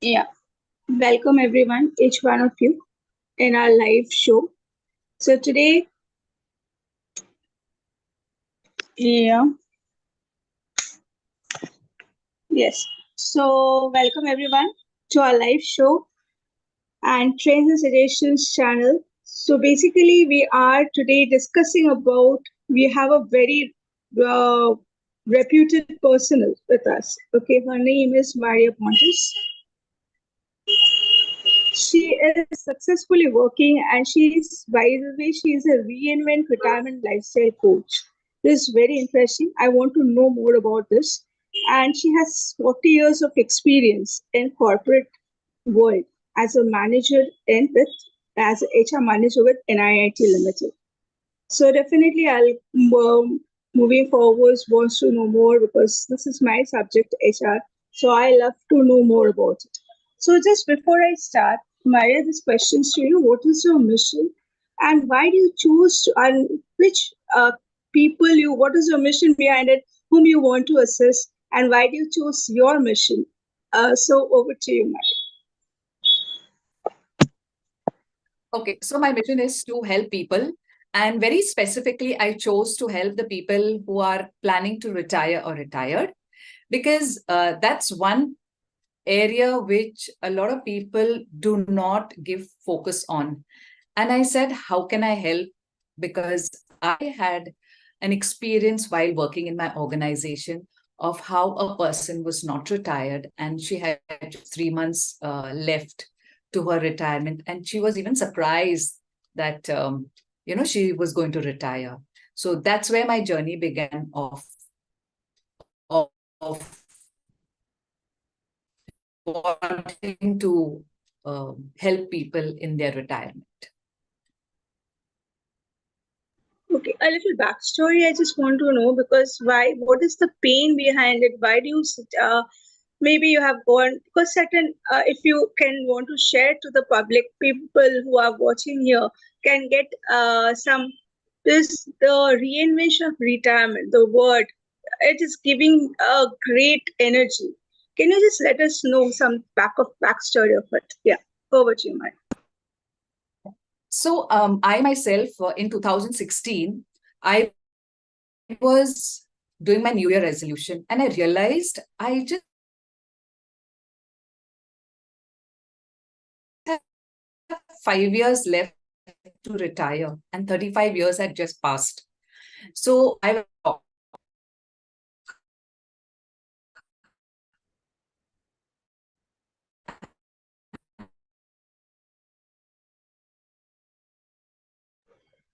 Yeah, welcome everyone, each one of you, in our live show. So today, yeah, yes. So welcome everyone to our live show and Trends and Suggestions channel. So basically, we are today discussing about. We have a very uh, reputed person with us. Okay, her name is Maria Pontes. She is successfully working and by the way, she is a reinvent retirement lifestyle coach. This is very interesting. I want to know more about this. And she has 40 years of experience in corporate world as a manager and with as a HR manager with NIIT Limited. So definitely moving forward wants to know more because this is my subject HR. So I love to know more about it. So just before I start, Maria, this questions to you: what is your mission, and why do you choose to, and which people you? What is your mission behind it? Whom you want to assist, and why do you choose your mission? So over to you, Maria. Okay, so my mission is to help people. And very specifically, I chose to help the people who are planning to retire or retired, because that's one area which a lot of people do not give focus on. And I said, how can I help? Because I had an experience while working in my organization of how a person was not retired and she had 3 months left to her retirement. And she was even surprised that, she was going to retire. So that's where my journey began of wanting to help people in their retirement. Okay, a little backstory I just want to know because why? What is the pain behind it? Why do you? Maybe you have gone because certain. If you can want to share to the public, people who are watching here can get some. This the reinvention of retirement. The word it is giving a great energy. Can you just let us know some backstory of it? Yeah, over to you, Mike. So I myself, in 2016, I was doing my New Year resolution and I realized I just have 5 years left to retire and 35 years had just passed. So I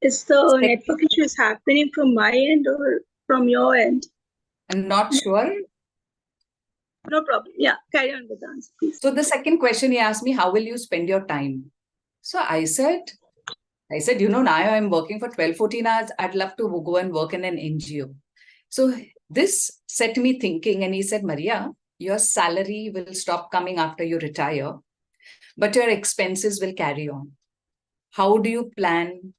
Is the network issues happening from my end or from your end? I'm not sure. No problem. Yeah, carry on with the answer, please. So the second question he asked me, how will you spend your time? So I said, now I'm working for 12, 14 hours. I'd love to go and work in an NGO. So this set me thinking, and he said, Maria, your salary will stop coming after you retire, but your expenses will carry on. How do you plan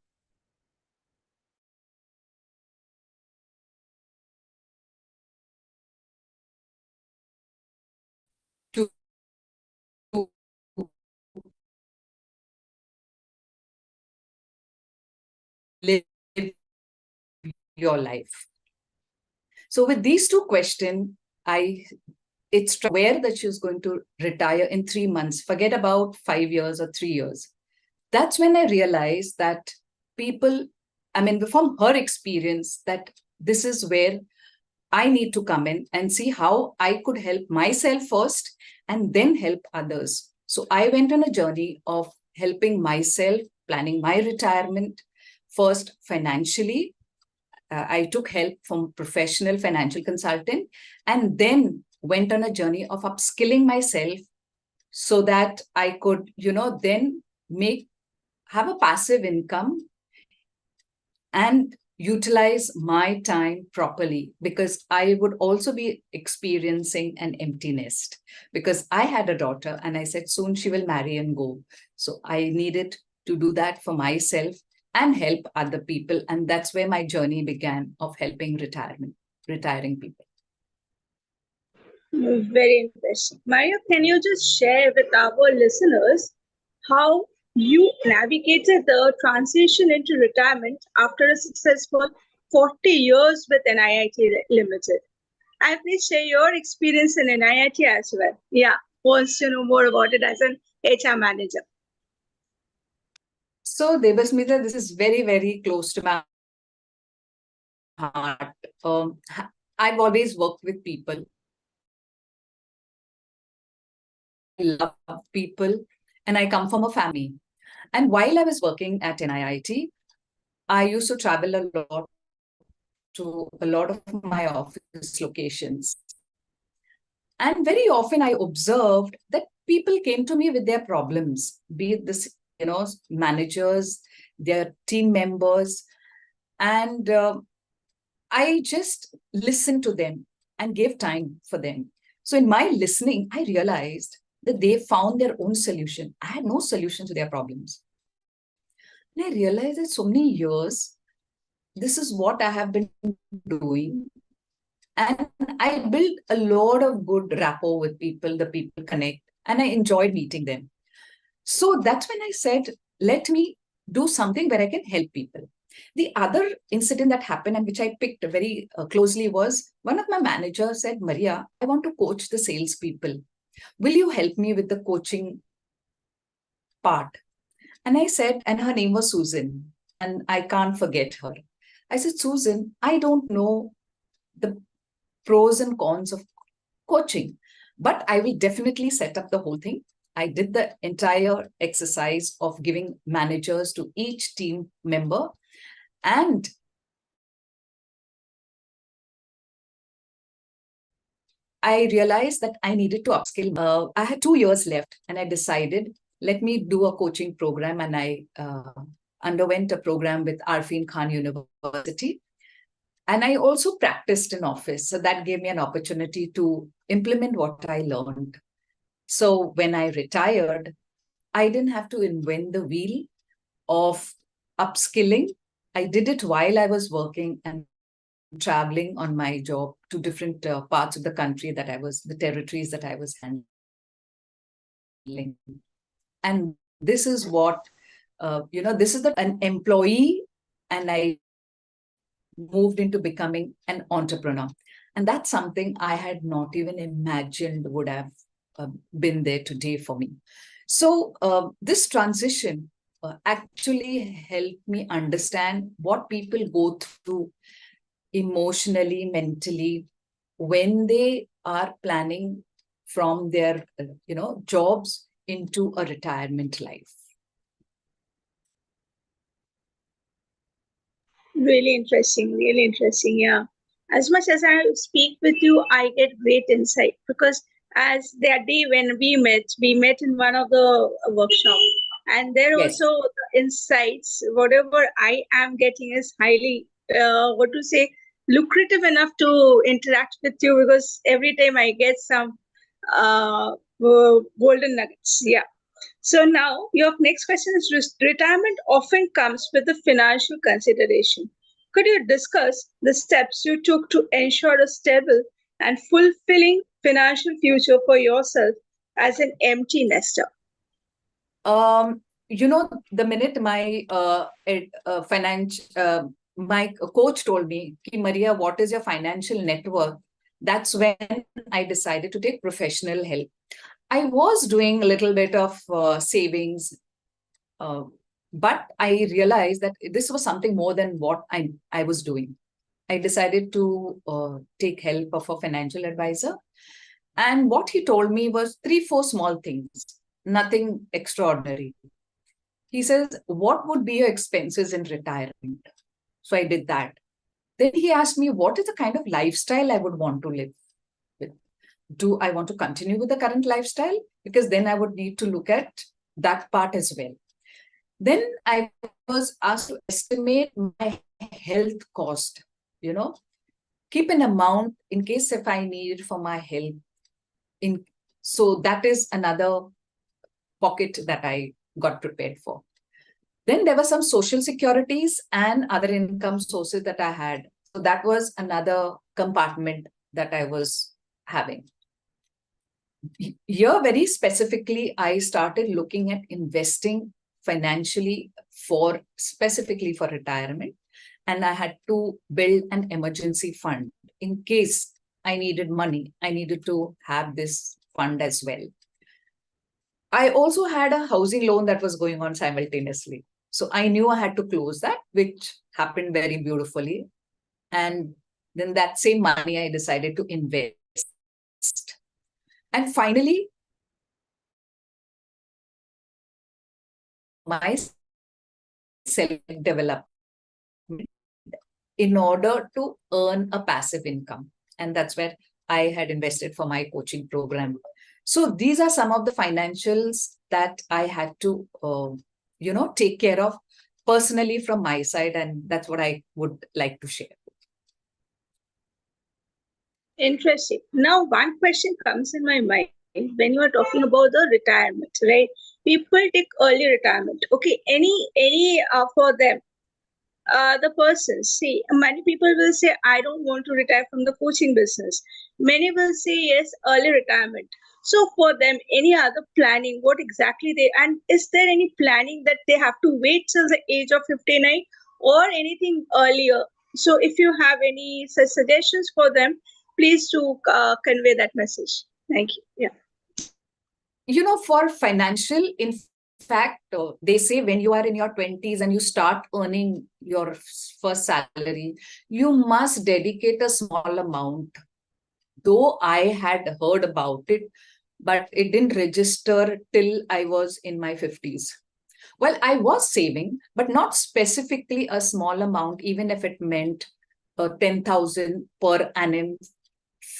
to live your life? So with these two questions, it's aware that she's going to retire in 3 months. Forget about 5 years or 3 years. That's when I realized that people, from her experience, that this is where I need to come in and see how I could help myself first and then help others. So I went on a journey of helping myself, planning my retirement, first financially. I took help from professional financial consultant and then went on a journey of upskilling myself so that I could, then have a passive income and utilize my time properly, because I would also be experiencing an empty nest because I had a daughter and I said soon she will marry and go. So I needed to do that for myself and help other people. And that's where my journey began of helping retiring people. Very interesting. Maria, can you just share with our listeners how you navigated the transition into retirement after a successful 40 years with NIIT Limited? And please share your experience in NIIT as well. Yeah, wants to know more about it as an HR manager. So, Debasmita, this is very, very close to my heart. I've always worked with people. I love people and I come from a family. And while I was working at NIIT, I used to travel a lot to a lot of my office locations. And very often I observed that people came to me with their problems, be it this, managers, their team members, and I just listened to them and gave time for them. So in my listening, I realized that they found their own solution. I had no solution to their problems. And I realized that so many years, this is what I have been doing. And I built a lot of good rapport with people, the people connect, and I enjoyed meeting them. So that's when I said, let me do something where I can help people. The other incident that happened and which I picked very closely was one of my managers said, Maria, I want to coach the salespeople. Will you help me with the coaching part? And I said, and her name was Susan, and I can't forget her. I said, Susan, I don't know the pros and cons of coaching, but I will definitely set up the whole thing. I did the entire exercise of giving managers to each team member. And I realized that I needed to upskill. I had 2 years left, and I decided, let me do a coaching program. And I underwent a program with Arfin Khan University. And I also practiced in office. So that gave me an opportunity to implement what I learned. So when I retired, I didn't have to invent the wheel of upskilling. I did it while I was working and traveling on my job to different parts of the country that I was, the territories that I was handling. And this is what, this is an employee, and I moved into becoming an entrepreneur. And that's something I had not even imagined would have been there today for me. So this transition actually helped me understand what people go through emotionally, mentally, when they are planning from their jobs into a retirement life. Really interesting, really interesting. Yeah. As much as I speak with you, I get great insight because as that day when we met in one of the workshop, and there also Yes. the insights, whatever I am getting is highly, what to say, lucrative enough to interact with you because every time I get some golden nuggets. Yeah. So now your next question is retirement often comes with a financial consideration. Could you discuss the steps you took to ensure a stable and fulfilling financial future for yourself as an empty nester? The minute my my coach told me, Ki, Maria, what is your financial net worth? That's when I decided to take professional help. I was doing a little bit of savings, uh, but I realized that this was something more than what I was doing. I decided to take help of a financial advisor. And what he told me was three, four small things, nothing extraordinary. He says, what would be your expenses in retirement? So I did that. Then he asked me, what is the kind of lifestyle I would want to live with? Do I want to continue with the current lifestyle? Because then I would need to look at that part as well. Then I was asked to estimate my health cost, you know, keep an amount in case if I need it for my health. In So that is another pocket that I got prepared for. Then there were some social securities and other income sources that I had. So that was another compartment that I was having. here very specifically, I started looking at investing financially specifically for retirement. And I had to build an emergency fund in case I needed money. I needed to have this fund as well. I also had a housing loan that was going on simultaneously. So I knew I had to close that, which happened very beautifully. And then that same money I decided to invest. And finally, my self-development in order to earn a passive income. And that's where I had invested for my coaching program. So these are some of the financials that I had to, take care of personally from my side. And that's what I would like to share. Interesting. Now, one question comes in my mind when you are talking about the retirement, right? People take early retirement. Okay, any for them, the person. See, many people will say, "I don't want to retire from the coaching business." Many will say, "Yes, early retirement." So, for them, any other planning? What exactly they and is there any planning that they have to wait till the age of 59 or anything earlier? So, if you have any suggestions for them, please to convey that message. Thank you. Yeah. For financial, in fact, they say when you are in your 20s and you start earning your first salary, you must dedicate a small amount. Though I had heard about it, but it didn't register till I was in my 50s. Well, I was saving, but not specifically a small amount, even if it meant 10,000 per annum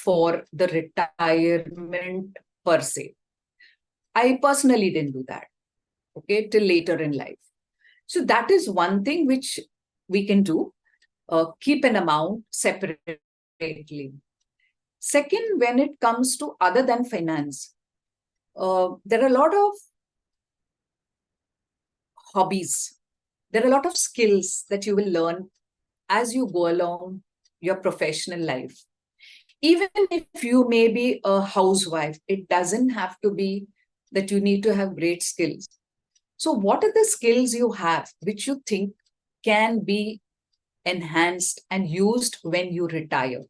for the retirement per se. I personally didn't do that, okay, till later in life. So that is one thing which we can do, keep an amount separately. Second, when it comes to other than finance, there are a lot of hobbies. There are a lot of skills that you will learn as you go along your professional life. Even if you may be a housewife, it doesn't have to be that you need to have great skills. So what are the skills you have which you think can be enhanced and used when you retire?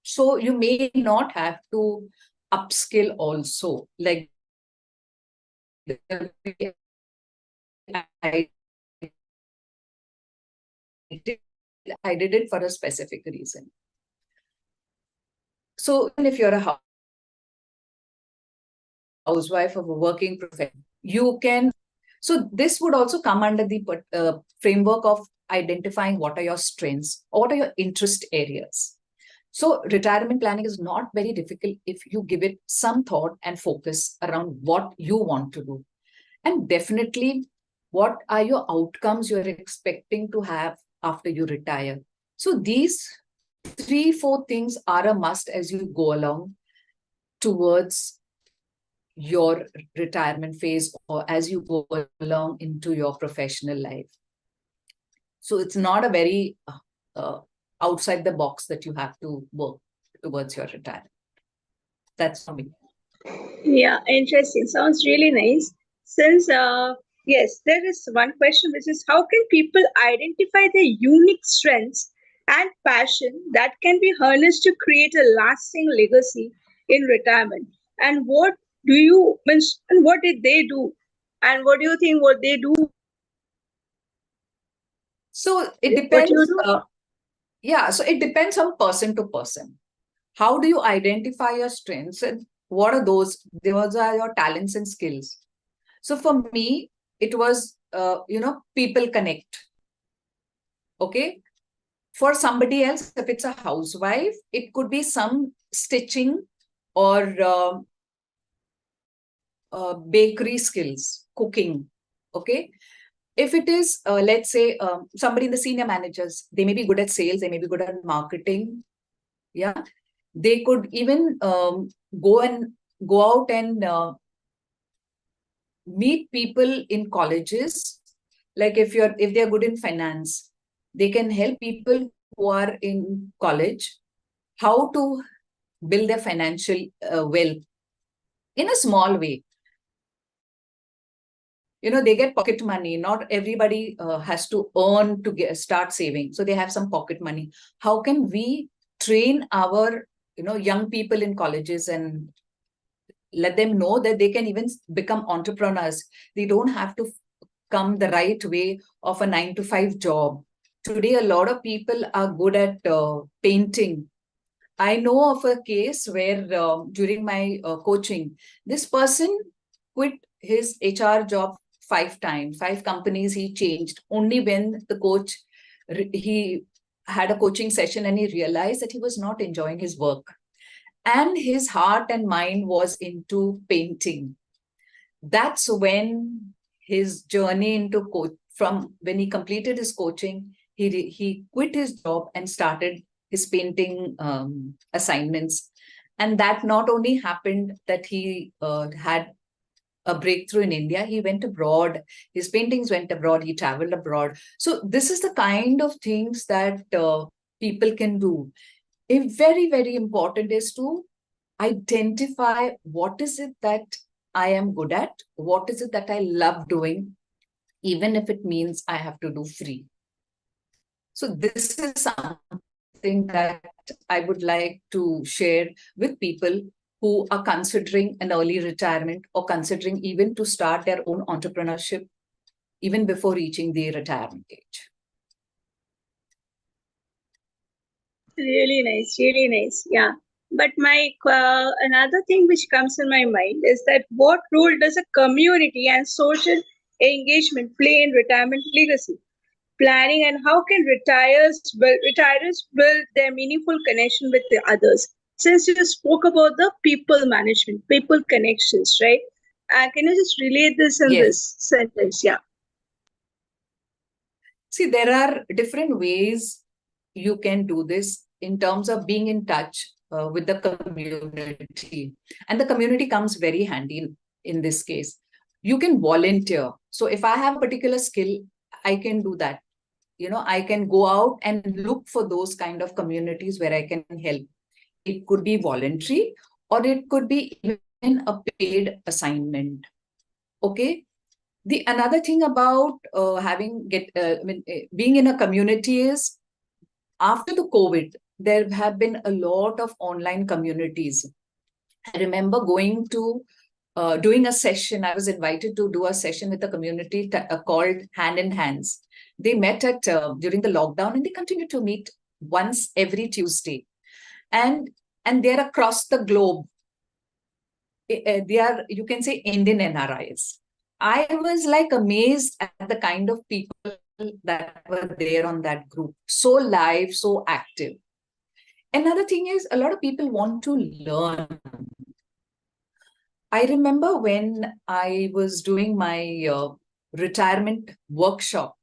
So you may not have to upskill also. Like I did it for a specific reason. So even if you're a housewife of a working profession, you can. So this would also come under the framework of identifying what are your strengths or what are your interest areas. So retirement planning is not very difficult if you give it some thought and focus around what you want to do. And definitely, what are your outcomes you're expecting to have after you retire? So these 3-4 things are a must as you go along towards your retirement phase or as you go along into your professional life. So it's not a very outside the box that you have to work towards your retirement. That's for me. Yeah, interesting. Sounds really nice. Since yes, there is one question which is how can people identify their unique strengths and passion that can be harnessed to create a lasting legacy in retirement? And what do you and what did they do? And what do you think what they do? So it What you depends. do? So it depends on person to person. How do you identify your strengths and what are those? Those are your talents and skills. So for me, it was, people connect. Okay. For somebody else, if it's a housewife, it could be some stitching or bakery skills, cooking. Okay. If it is, let's say, somebody in the senior managers, they may be good at sales, they may be good at marketing. Yeah. They could even go out and meet people in colleges. Like if they're good in finance, they can help people who are in college how to build their financial wealth. in a small way. They get pocket money. Not everybody has to earn to start saving. So they have some pocket money. How can we train our, young people in colleges and let them know that they can even become entrepreneurs? They don't have to come the right way of a 9 to 5 job. Today, a lot of people are good at painting. I know of a case where during my coaching, this person quit his HR job 5 times, 5 companies he changed. Only when he had a coaching session and he realized that he was not enjoying his work. And his heart and mind was into painting. That's when his journey into from when he completed his coaching, he quit his job and started his painting assignments. And that not only happened that he had a breakthrough in India, he went abroad. His paintings went abroad. He traveled abroad. So this is the kind of things that people can do. A very, very important is to identify what is it that I am good at, what is it that I love doing, even if it means I have to do free. So this is something that I would like to share with people who are considering an early retirement or considering even to start their own entrepreneurship even before reaching the retirement age. Really nice, really nice. Yeah. But my another thing which comes in my mind is that what role does a community and social engagement play in retirement legacy planning, and how can retirees build their meaningful connection with the others? Since you spoke about the people management, people connections, right? Can you just relate this in Yes. this sentence? Yeah. See, there are different ways you can do this in terms of being in touch with the community. And the community comes very handy in this case. You can volunteer. So if I have a particular skill, I can do that. I can go out and look for those kind of communities where I can help. It could be voluntary or it could be even a paid assignment. Okay. The another thing about being in a community is after the COVID, there have been a lot of online communities. I remember going to doing a session. I was invited to do a session with a community called Hand in Hands. They met at during the lockdown, and they continue to meet once every Tuesday, and they're across the globe. They are, you can say, Indian NRIs. I was like amazed at the kind of people that were there on that group. So live, so active. Another thing is a lot of people want to learn. I remember when I was doing my retirement workshop,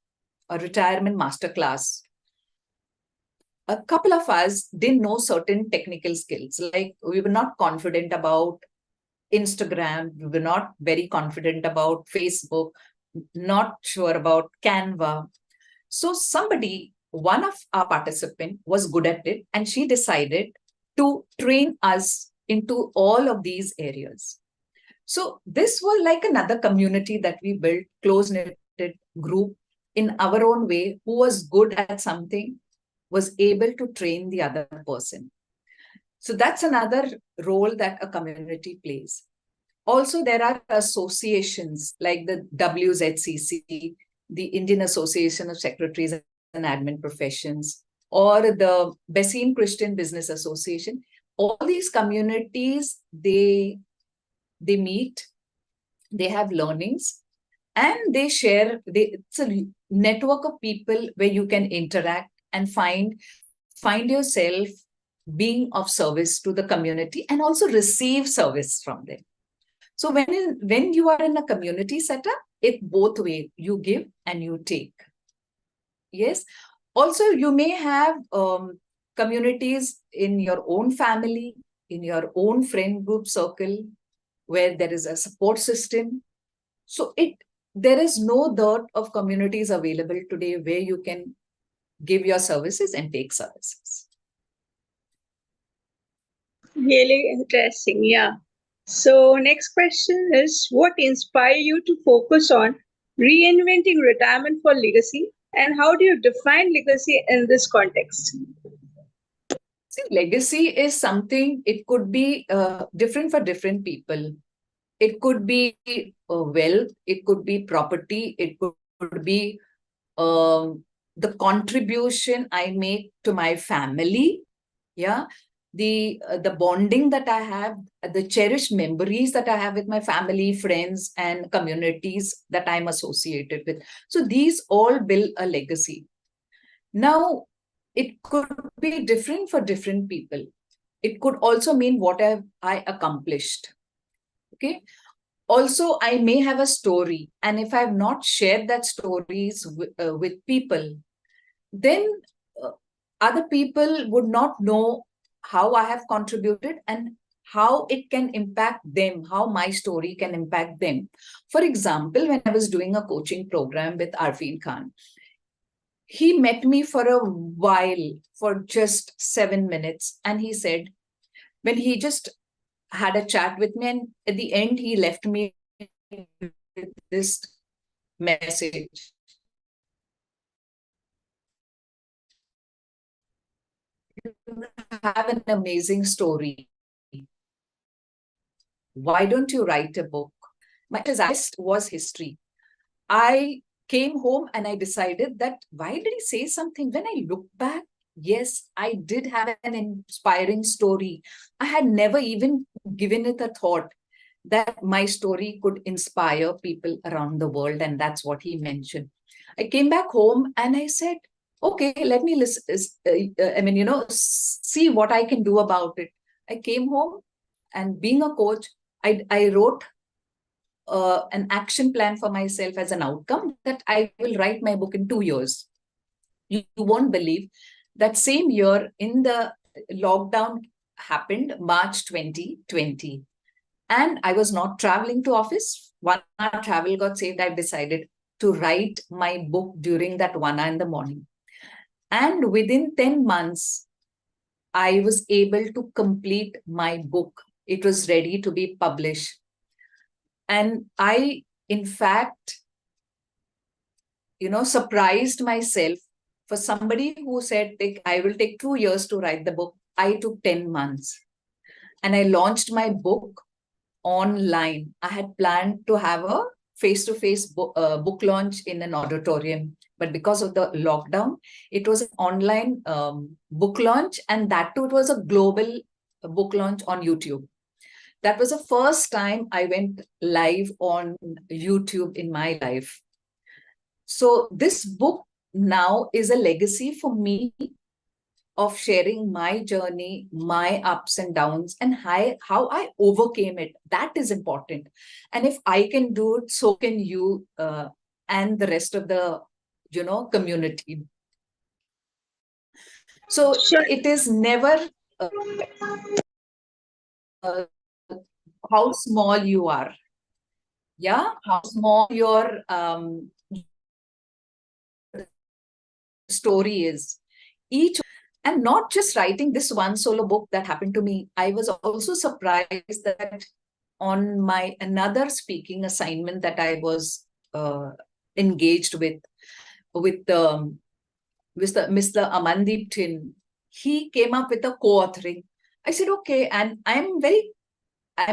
a retirement masterclass, a couple of us didn't know certain technical skills. Like we were not confident about Instagram, we were not very confident about Facebook, not sure about Canva. So one of our participants was good at it, and she decided to train us into all of these areas. So this was like another community that we built, close-knitted group in our own way, who was good at something, was able to train the other person. So that's another role that a community plays. Also, there are associations like the WZCC, the Indian Association of Secretaries and Admin Professions, or the Bassin Christian Business Association. All these communities, they meet, they have learnings, and they share. It's a network of people where you can interact and find yourself being of service to the community and also receive service from them. So when you are in a community setup, it both way, you give and you take. Yes. Also, you may have communities in your own family, in your own friend group circle, where there is a support system. So there is no dearth of communities available today where you can give your services and take services. Really interesting. Yeah. So, next question is, what inspired you to focus on reinventing retirement for legacy, and how do you define legacy in this context? See, legacy is something, it could be different for different people. It could be wealth, it could be property, it could be the contribution I make to my family. Yeah, the bonding that I have, the cherished memories that I have with my family, friends, and communities that I'm associated with. So these all build a legacy. Now, it could be different for different people. It could also mean what have I accomplished. Okay. Also, I may have a story, and if I have not shared that stories with people, then uh, other people would not know how I have contributed and how it can impact them, how my story can impact them. For example, when I was doing a coaching program with Arfin Khan, he met me for a while, for just 7 minutes, and he said, when he just had a chat with me, and at the end, he left me with this message. You have an amazing story. Why don't you write a book? My was history. I came home and I decided that why did he say something? When I look back, yes, I did have an inspiring story. I had never even given it a thought that my story could inspire people around the world. And that's what he mentioned. I came back home and I said, okay, let me listen. See what I can do about it. I came home, and being a coach, I wrote an action plan for myself as an outcome that I will write my book in 2 years. You won't believe that same year in the lockdown happened, March 2020. And I was not traveling to office. 1 hour travel got saved. I've decided to write my book during that 1 hour in the morning. And within 10 months, I was able to complete my book. It was ready to be published. And I, in fact, surprised myself. For somebody who said, I will take 2 years to write the book, I took 10 months. And I launched my book online. I had planned to have a face-to-face book launch in an auditorium. But because of the lockdown, it was an online book launch. And that too, it was a global book launch on YouTube. That was the first time I went live on YouTube in my life. So this book now is a legacy for me of sharing my journey, my ups and downs, and how I overcame it. That is important. And if I can do it, so can you and the rest of the, community. So Sure. it is never uh, how small you are. Yeah, how small your story is. Each, and not just writing this one solo book that happened to me. I was also surprised that on my another speaking assignment that I was engaged with Mr. Amandeep Tin, he came up with a co-authoring. I said, okay, and I'm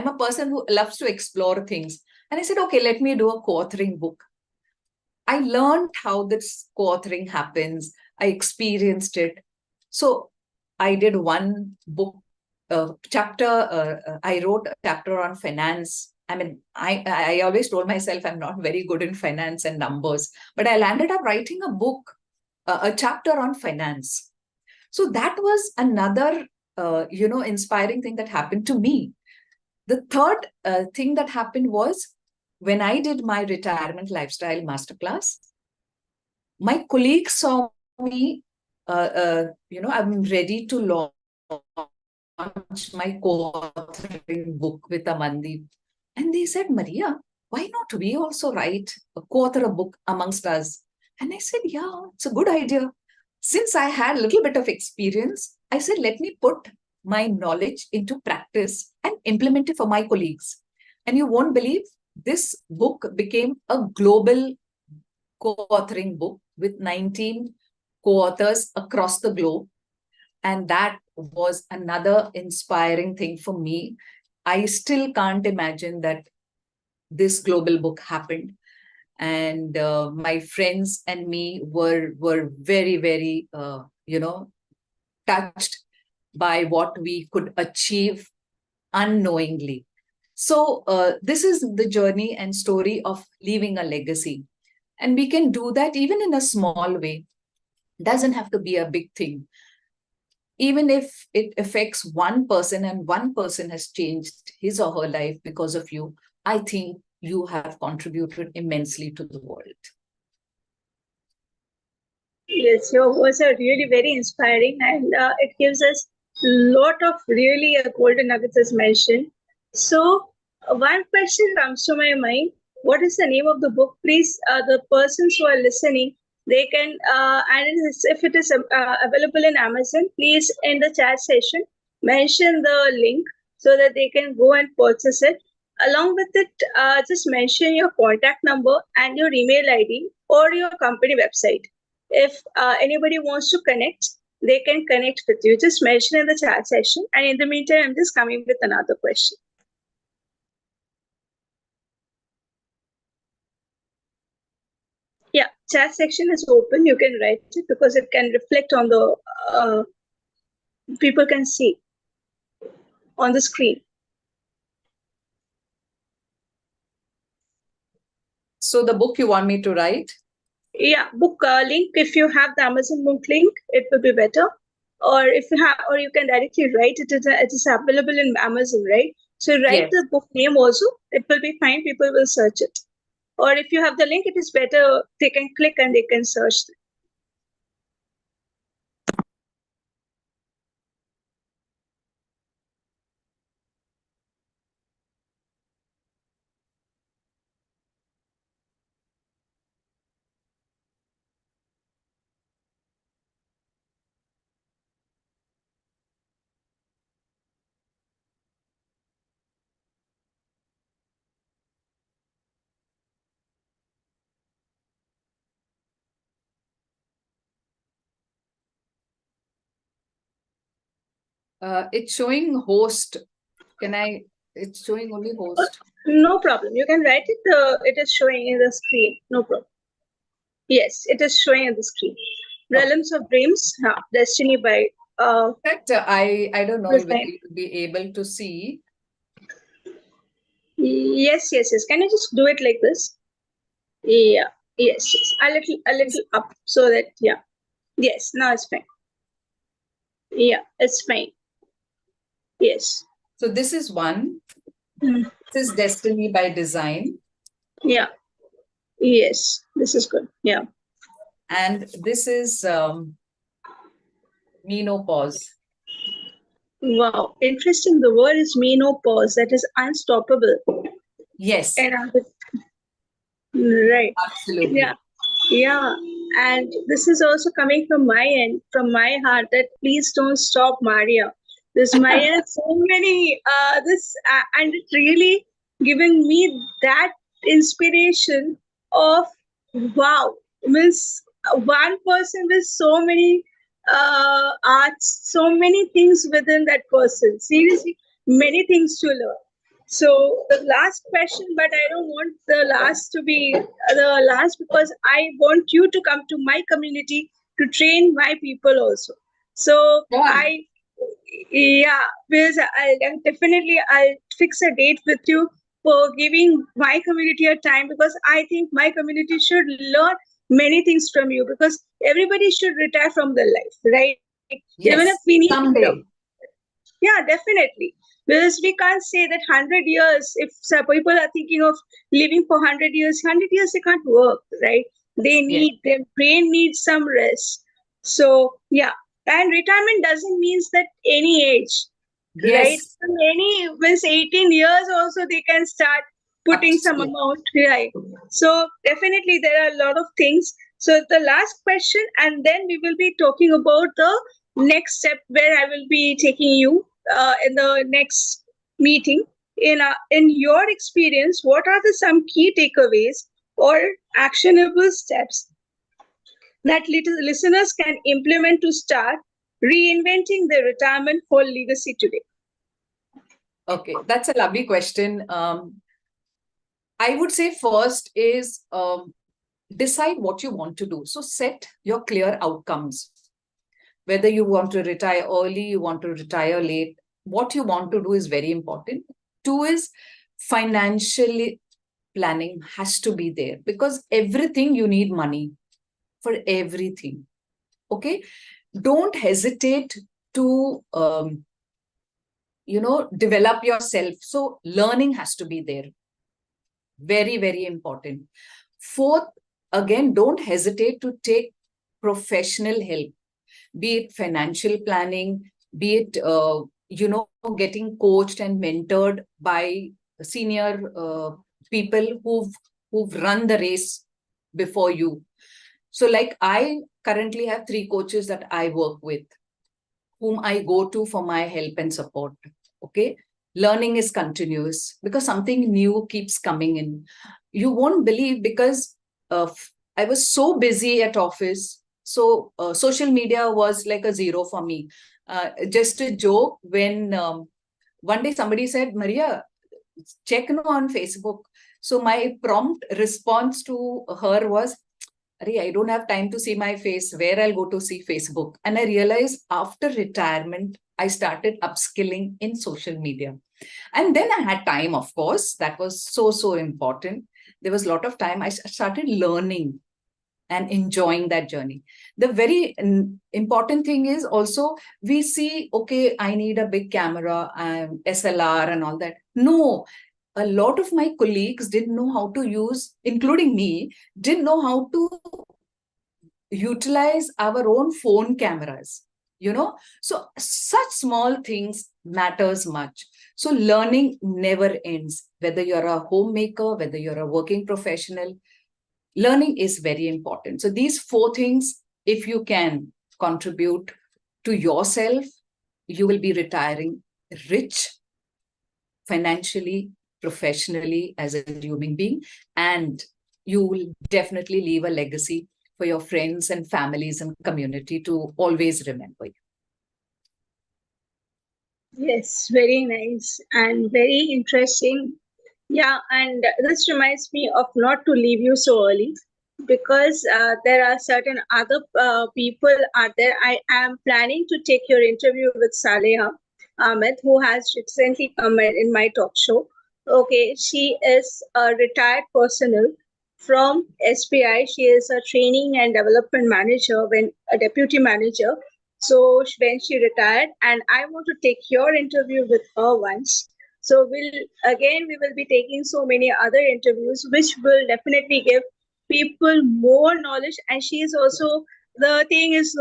a person who loves to explore things. And I said, okay, let me do a co-authoring book. I learned how this co-authoring happens. I experienced it. So I did one book chapter. I wrote a chapter on finance. I mean, I always told myself I'm not very good in finance and numbers, but I landed up writing a book, a chapter on finance. So that was another, inspiring thing that happened to me. The third thing that happened was when I did my retirement lifestyle masterclass, my colleagues saw me, I'm ready to launch my co-authoring book with Amandeep. And they said, Maria, why not we also write a co-author a book amongst us? And I said, yeah, it's a good idea. Since I had a little bit of experience, I said, let me put my knowledge into practice and implement it for my colleagues. And you won't believe, this book became a global co-authoring book with 19 co-authors across the globe. And that was another inspiring thing for me. I still can't imagine that this global book happened. And my friends and me were very, very, touched by what we could achieve unknowingly. So this is the journey and story of leaving a legacy. And we can do that even in a small way. Doesn't have to be a big thing. Even if it affects one person and one person has changed his or her life because of you, I think you have contributed immensely to the world. Yes, your words are really very inspiring, and it gives us a lot of really golden nuggets as mentioned. So, one question comes to my mind: what is the name of the book? Please, the persons who are listening, they can, and if it is available in Amazon, please in the chat session mention the link so that they can go and purchase it. Along with it, just mention your contact number and your email ID or your company website. If anybody wants to connect, they can connect with you. Just mention in the chat section. And in the meantime, I'm just coming with another question. Yeah, chat section is open. You can write it because it can reflect on the, people can see on the screen. So the book you want me to write? Yeah, book link. If you have the Amazon book link, it will be better. Or if you have, or you can directly write it. It is available in Amazon, right? So write Yes. the book name also. It will be fine. People will search it. Or if you have the link, it is better. They can click and they can search. It's showing host. It's showing only host. No problem. You can write it. It is showing in the screen. No problem. Yes, it is showing on the screen. Realms of Dreams, Destiny by. In fact, I don't know if Design. you will be able to see. Yes. Can you just do it like this? Yeah. Yes. A little up so that Yes. Now it's fine. Yeah, it's fine. Yes. So this is one. Mm. This is Destiny by Design. Yeah. Yes. This is good. Yeah. And this is Menopause. Wow. Interesting. The word is menopause. That is unstoppable. Yes. And right. Absolutely. Yeah. And this is also coming from my end, from my heart, that please don't stop, Maria. This Maya, so many, and it really giving me that inspiration of wow, means one person with so many arts, so many things within that person. Seriously, many things to learn. So the last question, but I don't want the last to be the last because I want you to come to my community to train my people also. So because I'll definitely I'll fix a date with you for giving my community a time because I think my community should learn many things from you because everybody should retire from their life, right? Yes, even if we need someday. Yeah, definitely. Because we can't say that 100 years, if some people are thinking of living for 100 years they can't work, right? Their brain needs some rest. So, yeah. And retirement doesn't mean that any age, right? Yes. Any, means 18 years also they can start putting some amount, right? So, definitely there are a lot of things. So, the last question, and then we will be talking about the next step where I will be taking you in the next meeting. In your experience, what are the some key takeaways or actionable steps that listeners can implement to start reinventing their retirement for legacy today? Okay, that's a lovely question. I would say first is decide what you want to do. So set your clear outcomes. Whether you want to retire early, you want to retire late, what you want to do is very important. Two is financially planning has to be there because everything you need money for everything. Okay. Don't hesitate to, develop yourself. So learning has to be there. Very, very important. Fourth, again, don't hesitate to take professional help, be it financial planning, be it, getting coached and mentored by senior people who've run the race before you. So like I currently have 3 coaches that I work with, whom I go to for my help and support. Okay. Learning is continuous because something new keeps coming in. You won't believe because I was so busy at office. So social media was like a zero for me. Just a joke when one day somebody said, Maria, check no on Facebook. So my prompt response to her was, I don't have time to see my face. Where I'll go to see Facebook? And I realized after retirement, I started upskilling in social media. And then I had time, of course. That was so, so important. There was a lot of time. I started learning and enjoying that journey. The very important thing is also we see, okay, I need a big camera, SLR and all that. No, a lot of my colleagues didn't know how to use, including me, didn't know how to utilize our own phone cameras, so such small things matters much. So learning never ends, whether you're a homemaker, whether you're a working professional, learning is very important. So these 4 things, if you can contribute to yourself, you will be retiring rich financially, professionally, as a human being, and you will definitely leave a legacy for your friends and families and community to always remember you. Yes, very nice and very interesting. Yeah, and this reminds me of not to leave you so early because there are certain other people out there. I am planning to take your interview with Saleha Ahmed, who has recently come in my talk show. Okay, she is a retired personnel from SPI. She is a training and development manager, when a deputy manager. So when she retired, and I want to take your interview with her once. So we will be taking so many other interviews, which will definitely give people more knowledge. And she is also, the thing is,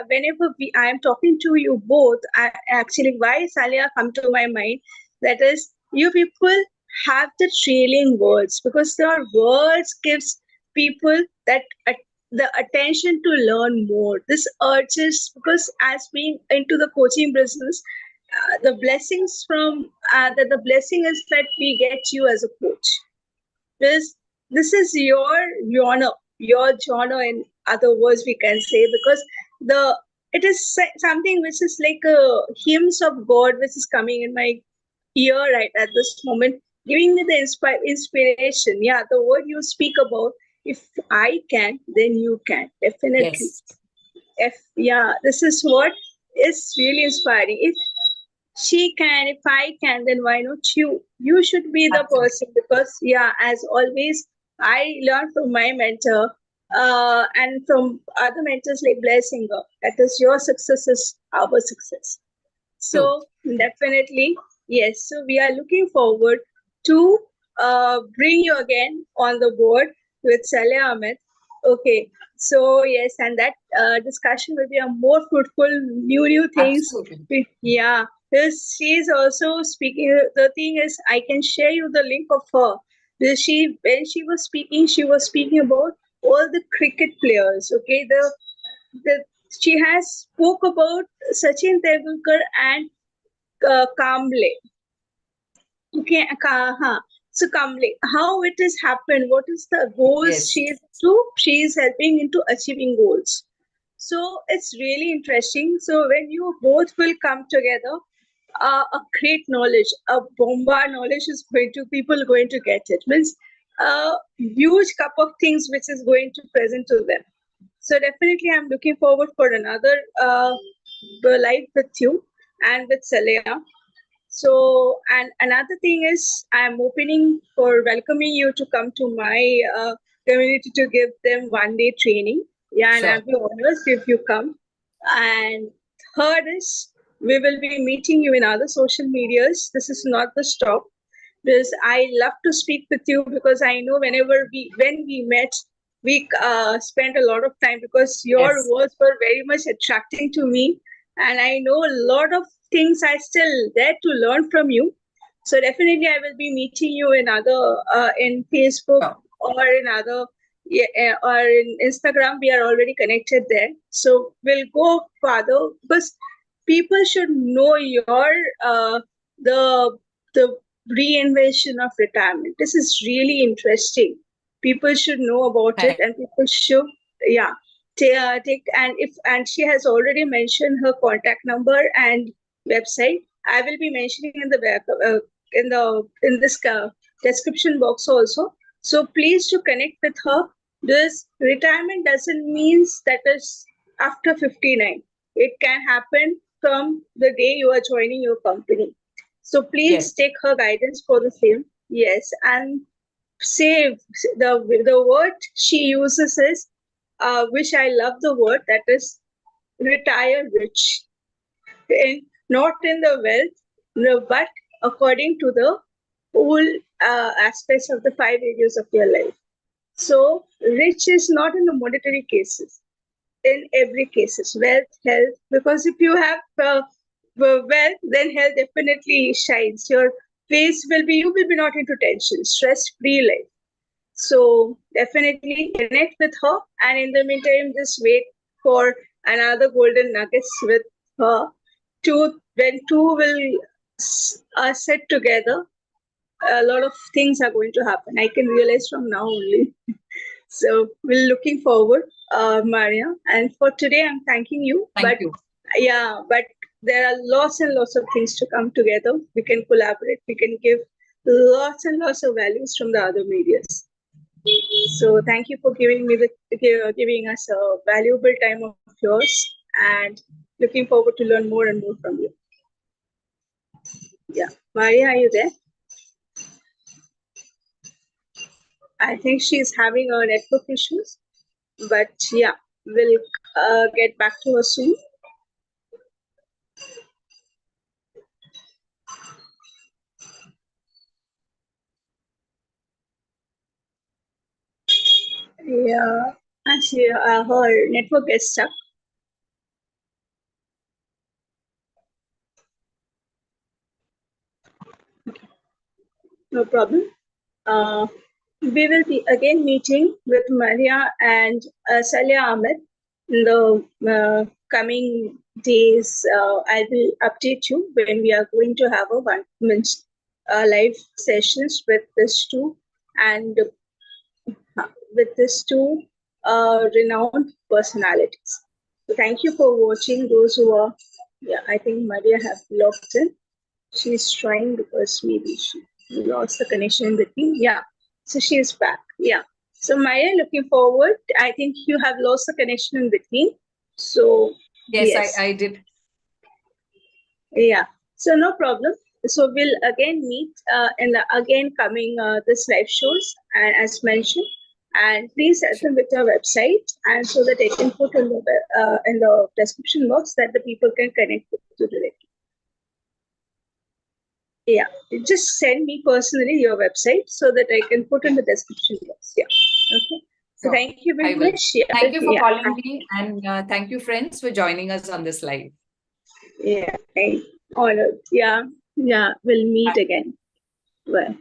whenever I am talking to you both, actually, why Salia come to my mind? That is, you people have the trailing words because your words gives people that the attention to learn more. This urges, because as being into the coaching business, the blessings from the blessing is that we get you as a coach. This is your genre, in other words, we can say, because it is something which is like a hymns of God, which is coming in my ear right at this moment, giving me the inspiration. Yeah, the word you speak about, if I can, then you can. Definitely. Yes. This is what is really inspiring. If she can, if I can, then why not you? You should be the Absolutely. person, because as always, I learned from my mentor and from other mentors like Blessing. That is, your success is our success. So definitely, yes. So we are looking forward to bring you again on the board with Saleh Ahmed. Okay. So yes, and that discussion will be a more fruitful, new things. Absolutely. Yeah. Because she is also speaking. The thing is, I can share you the link of her. Because when she was speaking about all the cricket players. Okay, the she has spoke about Sachin Tendulkar and Kamble. Okay, so Kamble, how it has happened, what is the goals Yes. she is helping into achieving goals. So it's really interesting. So when you both will come together, a great knowledge, a bomba knowledge is people going to get it. Means a huge cup of things which is going to present to them. So definitely I'm looking forward for another live with you and with Salea. So, and another thing is, I'm opening for welcoming you to come to my community to give them 1 day training. Yeah, and Sure. I'll be honored if you come. And third is, we will be meeting you in other social medias. This is not the stop. Because I love to speak with you because I know when we met, we spent a lot of time because your Yes. words were very much attracting to me, and I know a lot of things I still there to learn from you. So definitely, I will be meeting you in other in Facebook Sure. or in other or in Instagram. We are already connected there, so we'll go further because people should know your the reinvention of retirement. This is really interesting. People should know about it, and people should, yeah, take. And she has already mentioned her contact number and website. I will be mentioning in the back, in this description box also. So please to connect with her. This retirement doesn't means that is after 59. It can happen from the day you are joining your company. So please Yes. take her guidance for the same. Yes, and save the word she uses is, which I love the word, that is retire rich. Not in the wealth, no, but according to the whole aspects of the 5 areas of your life. So rich is not in the monetary cases, in every cases, wealth, health, because if you have wealth, then health definitely shines. Your face will be, you will be not into tension, stress free life. So definitely connect with her, and in the meantime just wait for another golden nuggets with her. When two will sit together, a lot of things are going to happen. I can realize from now only. So we're looking forward, Maria. And for today, I'm thanking you. Thank you. But there are lots and lots of things to come together. We can collaborate. We can give lots and lots of values from the other medias. So thank you for giving us a valuable time of yours, and looking forward to learn more and more from you. Yeah, Maria, are you there? I think she's having a network issues, but yeah, we'll get back to her soon. Yeah, actually, her network is stuck. No problem. Uh, we will be again meeting with Maria and Salia Ahmed in the coming days. I will update you when we are going to have a 1 minute live sessions with these two, and with these two renowned personalities. So thank you for watching. Those who are, yeah, I think Maria have logged in. She's trying because maybe she lost the connection in between. Yeah, so she is back. Yeah. So Maya, looking forward. I think you have lost the connection in between. So Yes, I did. Yeah. So no problem. So we'll again meet in the again coming this live shows, and as mentioned. And please help them with your website, and so that I can put in the description box that the people can connect with you directly. Yeah, just send me personally your website so that I can put in the description box. Yeah. Okay. So thank you very much. Yeah. Thank you for calling me, and thank you, friends, for joining us on this live. Yeah, honored. Yeah, we'll meet again. Well.